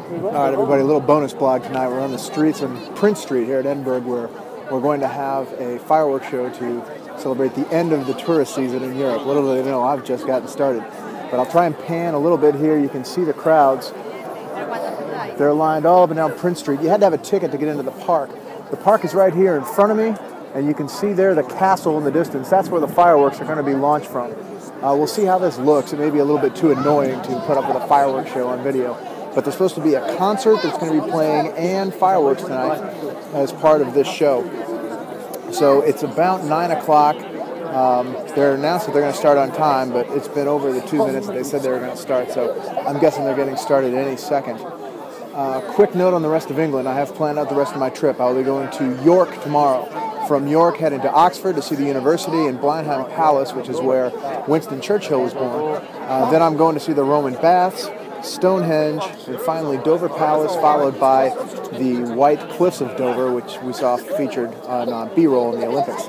All right, everybody, a little bonus blog tonight. We're on the streets of Prince Street here at Edinburgh, where we're going to have a fireworks show to celebrate the end of the tourist season in Europe. Little do they know, I've just gotten started. But I'll try and pan a little bit here. You can see the crowds. They're lined all up and down Prince Street. You had to have a ticket to get into the park. The park is right here in front of me, and you can see there the castle in the distance. That's where the fireworks are going to be launched from. We'll see how this looks. It may be a little bit too annoying to put up with a fireworks show on video. But there's supposed to be a concert that's going to be playing and fireworks tonight as part of this show. So it's about 9 o'clock. They're announced that they're going to start on time, but it's been over the 2 minutes that they said they were going to start, so I'm guessing they're getting started any second. Quick note on the rest of England. I have planned out the rest of my trip. I'll be going to York tomorrow. From York, heading to Oxford to see the university, and Blenheim Palace, which is where Winston Churchill was born. Then I'm going to see the Roman baths, Stonehenge, and finally Dover Palace, followed by the White Cliffs of Dover, which we saw featured on B-roll in the Olympics.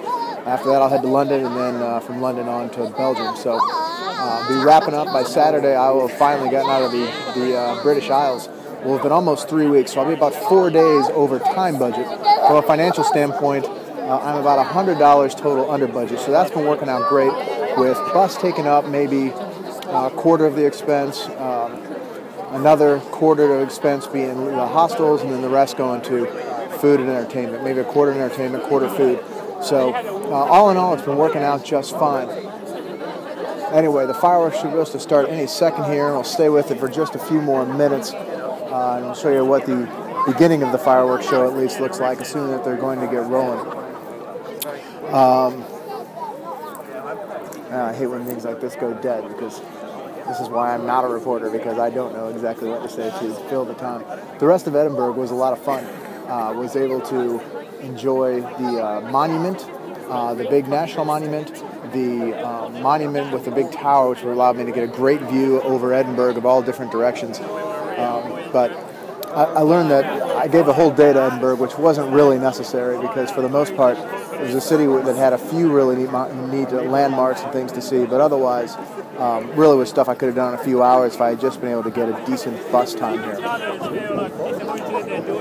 After that, I'll head to London, and then from London on to Belgium. So I'll be wrapping up by Saturday. I will have finally gotten out of the British Isles. We'll have been almost 3 weeks, so I'll be about 4 days over time budget. From a financial standpoint, I'm about $100 total under budget, so that's been working out great, with bus taking up maybe a quarter of the expense, another quarter of expense being the hostels, and then the rest going to food and entertainment, maybe a quarter entertainment, quarter food. So all in all, it's been working out just fine. Anyway, the fireworks should be supposed to start any second here, and I'll stay with it for just a few more minutes, and I'll show you what the beginning of the fireworks show at least looks like, assuming that they're going to get rolling. I hate when things like this go dead, because this is why I'm not a reporter, because I don't know exactly what to say to fill the time. The rest of Edinburgh was a lot of fun. Was able to enjoy the monument, the big national monument, the monument with the big tower, which allowed me to get a great view over Edinburgh of all different directions. But I learned that I gave a whole day to Edinburgh, which wasn't really necessary, because for the most part, it was a city that had a few really neat landmarks and things to see, but otherwise, really was stuff I could have done in a few hours if I had just been able to get a decent bus time here.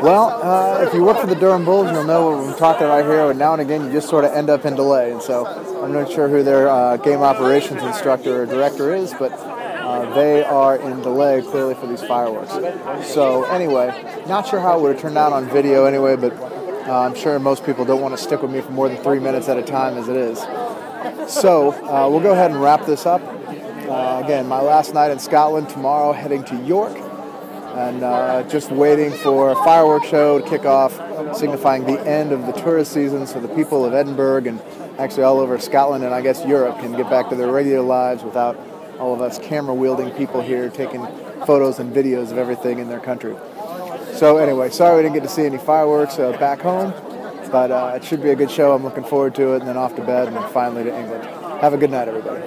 Well, if you work for the Durham Bulls, you'll know what I'm talking about here, and now and again you just sort of end up in delay, and so I'm not sure who their game operations instructor or director is, but they are in delay clearly for these fireworks. So anyway, not sure how it would have turned out on video anyway, but I'm sure most people don't want to stick with me for more than 3 minutes at a time as it is. So we'll go ahead and wrap this up. Again, my last night in Scotland, tomorrow heading to York, and just waiting for a fireworks show to kick off, signifying the end of the tourist season, so the people of Edinburgh and actually all over Scotland and I guess Europe can get back to their regular lives without all of us camera-wielding people here taking photos and videos of everything in their country. So anyway, sorry we didn't get to see any fireworks back home, but it should be a good show. I'm looking forward to it, and then off to bed, and then finally to England. Have a good night, everybody.